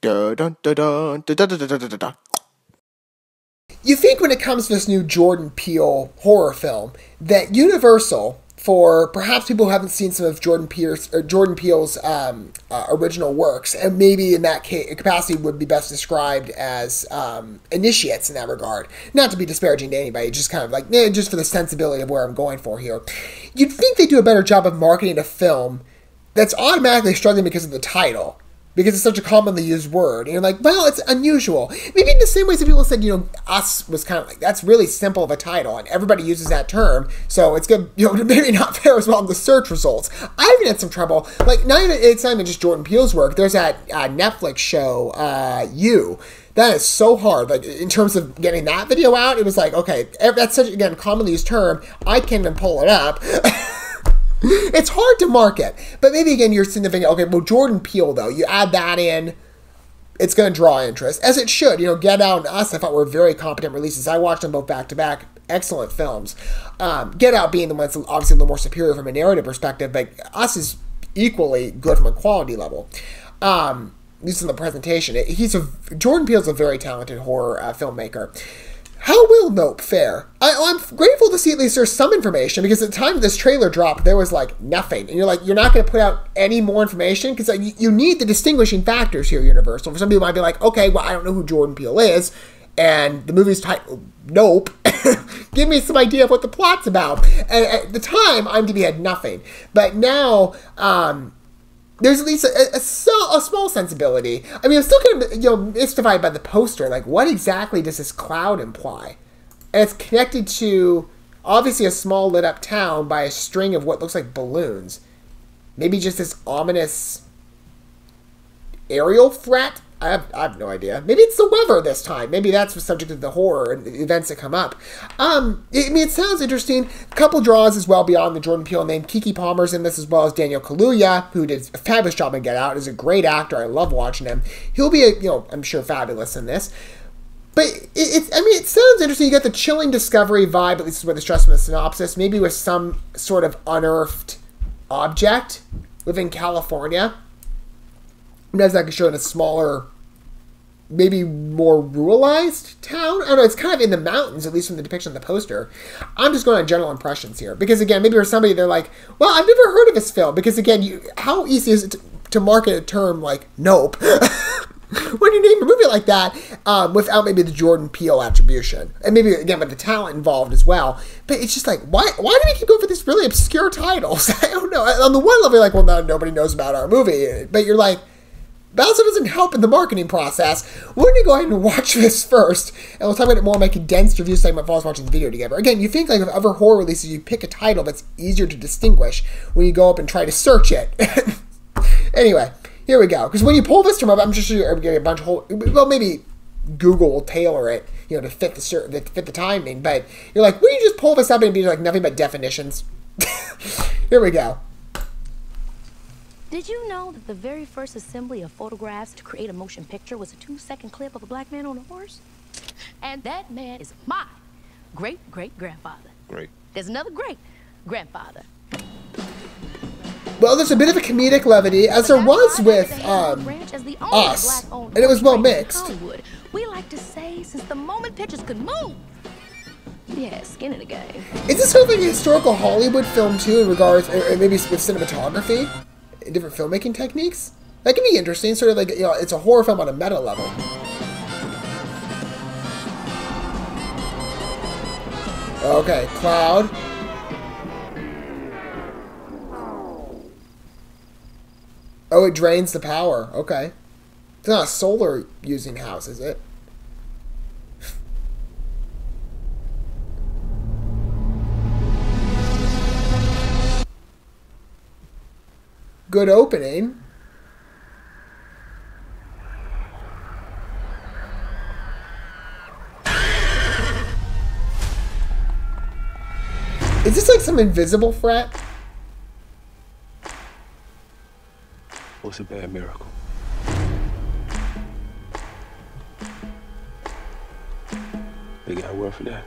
You think when it comes to this new Jordan Peele horror film that Universal, for perhaps people who haven't seen some of Jordan Peele's original works, and maybe in that capacity would be best described as initiates in that regard. Not to be disparaging to anybody, just kind of like, just for the sensibility of where I'm going for here. You'd think they do a better job of marketing a film that's automatically struggling because of the title. Because it's such a commonly used word. And you're like, well, it's unusual. Maybe in the same way that people said, Us was kind of like, that's really simple of a title. And everybody uses that term. So it's good, maybe not fare as well in the search results. I even had some trouble. Like, it's not even just Jordan Peele's work. There's that Netflix show, You. That is so hard. Like, in terms of getting that video out, it was like, okay, that's such, again, commonly used term. I can't even pull it up. It's hard to market, but maybe again you're sitting there thinking, okay, well, Jordan Peele though, you add that in, it's going to draw interest, as it should. Get Out and Us, I thought were very competent releases. I watched them both back to back, excellent films. Get Out being the one that's obviously a little more superior from a narrative perspective, but Us is equally good from a quality level. At least in the presentation, Jordan Peele's a very talented horror filmmaker. How will Nope fare? I'm grateful to see at least there's some information, because at the time this trailer dropped, there was like nothing. And you're like, you're not going to put out any more information? Because you need the distinguishing factors here, Universal. For some people might be like, okay, well, I don't know who Jordan Peele is, and the movie's titled Nope. Give me some idea of what the plot's about. And at the time, IMDb had nothing. But now, there's at least a small sensibility. I mean, I'm still kind of, mystified by the poster. Like, what exactly does this cloud imply? And it's connected to, obviously, a small lit-up town by a string of what looks like balloons. Maybe just this ominous aerial threat? I have no idea. Maybe it's the weather this time. Maybe that's the subject of the horror and the events that come up. It sounds interesting. A couple draws as well beyond the Jordan Peele name. Keke Palmer's in this, as well as Daniel Kaluuya, who did a fabulous job in Get Out. Is a great actor. I love watching him. He'll be, I'm sure, fabulous in this. But it sounds interesting. You get the Chilling Discovery vibe, at least is what it's stressed in the synopsis. Maybe with some sort of unearthed object within California. As I could show in a smaller, maybe more ruralized town. I don't know, it's kind of in the mountains, at least from the depiction of the poster. I'm just going on general impressions here. Because again, maybe there's somebody, they're like, well, I've never heard of this film. Because again, how easy is it to market a term like Nope when you name a movie like that without maybe the Jordan Peele attribution? And maybe, again, with the talent involved as well. But it's just like, why do we keep going for these really obscure titles? I don't know. On the one level, you're like, well, no, nobody knows about our movie. But you're like, that also doesn't help in the marketing process. We're going to go ahead and watch this first, and we'll talk about it more in my condensed review segment while I was watching the video together. Again, you think like with other horror releases, you pick a title that's easier to distinguish when you go up and try to search it. Anyway, here we go. Because when you pull this term up, I'm just sure you're getting a bunch of well, maybe Google will tailor it, to fit the timing. But you're like, will you just pull this up and be like nothing but definitions? Here we go. Did you know that the very first assembly of photographs to create a motion picture was a 2-second clip of a black man on a horse? And that man is my great-great-grandfather. Great. There's another great-grandfather. Well, there's a bit of a comedic levity, as there was with Us, and it was well mixed. We like to say, since the moment pictures could move, yeah, skin in the game. Is this sort of like a historical Hollywood film, too, in regards, or maybe with cinematography? Different filmmaking techniques? That can be interesting, sort of like, it's a horror film on a meta level. Okay, cloud. Oh, it drains the power. Okay. It's not a solar using house, is it? Good opening. Is this like some invisible threat? What's a bad miracle? They got word for that.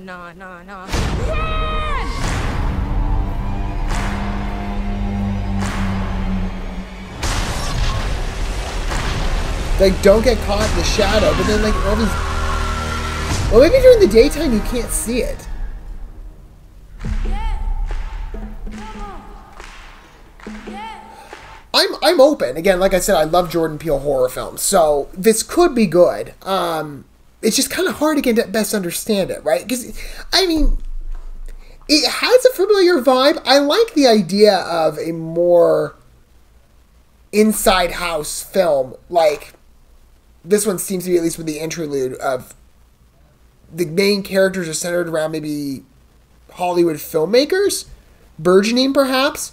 Nah. Run! Like, don't get caught in the shadow, but then, like, all these... Well, maybe during the daytime you can't see it. I'm open. Again, like I said, I love Jordan Peele horror films, so this could be good. It's just kind of hard to get to best understand it, right? Because, I mean, it has a familiar vibe. I like the idea of a more inside house film, like this one seems to be, at least with the interlude, of the main characters are centered around maybe Hollywood filmmakers, burgeoning perhaps.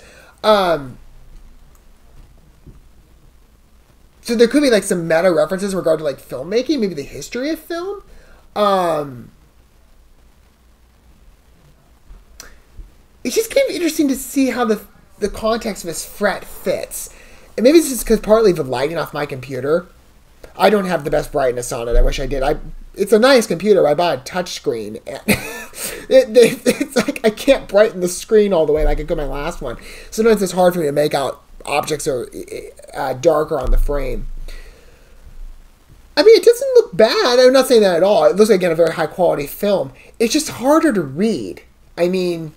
So there could be like some meta references in regard to like filmmaking, maybe the history of film. It's just kind of interesting to see how the context of this fret fits. And maybe it's just because partly the lighting off my computer. I don't have the best brightness on it. I wish I did. It's a nice computer. I bought a touch screen. It's like I can't brighten the screen all the way like I could my last one. Sometimes it's hard for me to make out objects are darker on the frame. I mean, it doesn't look bad. I'm not saying that at all. It looks like, again, a very high quality film. It's just harder to read. I mean,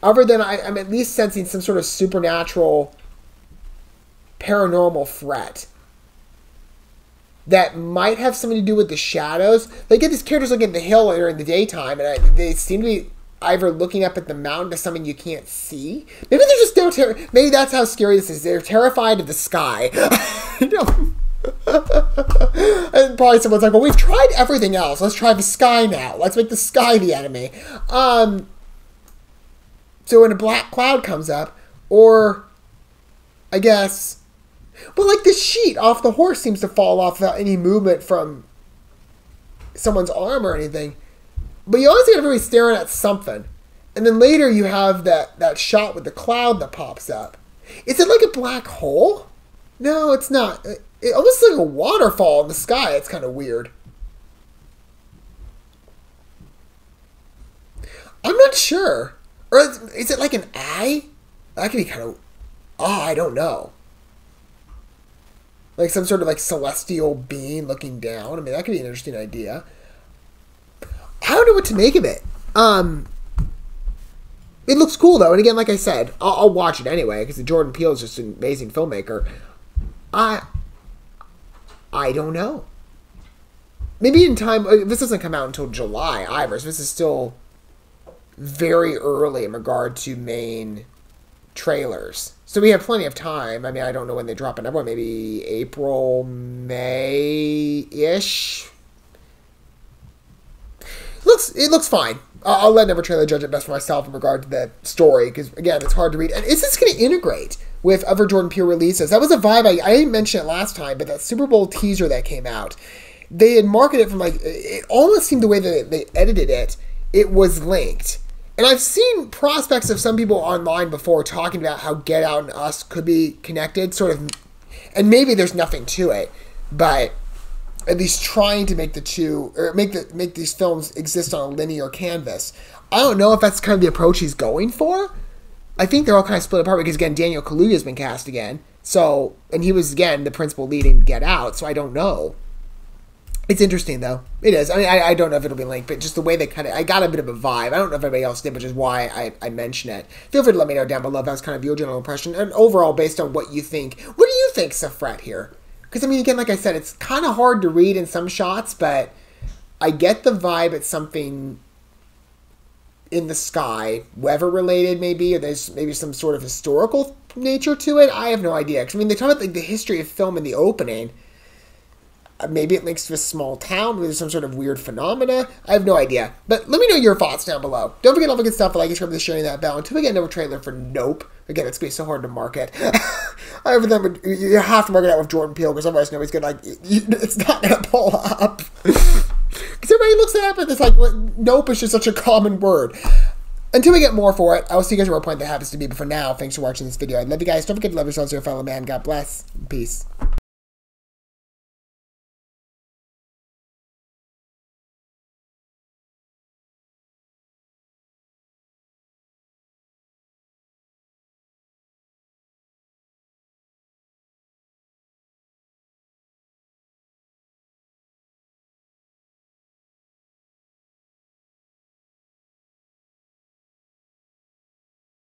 other than I'm at least sensing some sort of supernatural, paranormal threat that might have something to do with the shadows. They get these characters looking at the hill during the daytime, and they seem to be either looking up at the mountain to something you can't see. Maybe they're just maybe that's how scary this is. They're terrified of the sky. You know? And probably someone's like, well, we've tried everything else. Let's try the sky now. Let's make the sky the enemy. So when a black cloud comes up, or I guess, well, like the sheet off the horse seems to fall off without any movement from someone's arm or anything. But you always get everybody staring at something. And then later you have that shot with the cloud that pops up. Is it like a black hole? No, it's not. It almost looks like a waterfall in the sky. It's kind of weird. I'm not sure. Or is it like an eye? That could be kind of... Oh, I don't know. Like some sort of like celestial being looking down. I mean, that could be an interesting idea. I don't know what to make of it. It looks cool though, and again, like I said, I'll watch it anyway because Jordan Peele is just an amazing filmmaker. I don't know. Maybe in time. This doesn't come out until July either, so this is still very early in regard to main trailers. So we have plenty of time. I mean, I don't know when they drop another one. Maybe April, May-ish. It looks fine. I'll let another trailer judge it best for myself in regard to the story, because, again, it's hard to read. And is this going to integrate with other Jordan Peele releases? That was a vibe. I didn't mention it last time, but that Super Bowl teaser that came out, they had marketed it from, like, it almost seemed the way that they edited it, it was linked. And I've seen prospects of some people online before talking about how Get Out and Us could be connected, sort of, and maybe there's nothing to it, but at least trying to make the two, or make these films exist on a linear canvas. I don't know if that's kind of the approach he's going for. I think they're all kind of split apart because, again, Daniel Kaluuya's been cast again. So, and he was, again, the principal lead in Get Out, so I don't know. It's interesting, though. It is. I mean, I don't know if it'll be linked, but just the way they cut it, I got a bit of a vibe. I don't know if anybody else did, which is why I mention it. Feel free to let me know down below if that's kind of your general impression. And overall, based on what you think, what do you think's a threat here? Because, I mean, again, like I said, it's kind of hard to read in some shots, but I get the vibe it's something in the sky, weather-related maybe, or there's maybe some sort of historical nature to it. I have no idea. Because, I mean, they talk about like, the history of film in the opening. Maybe it links to a small town with some sort of weird phenomena. I have no idea. But let me know your thoughts down below. Don't forget all the good stuff, like, subscribe, sharing that bell. Until we get another trailer for Nope. Again, it's going to be so hard to market. I remember you have to market out with Jordan Peele because otherwise nobody's going to, like, it's not going to pull up. Because everybody looks it up and it's like, Nope is just such a common word. Until we get more for it, I will see you guys at what point that happens to be. But for now, thanks for watching this video. I love you guys. Don't forget to love yourselves, your fellow man. God bless. Peace.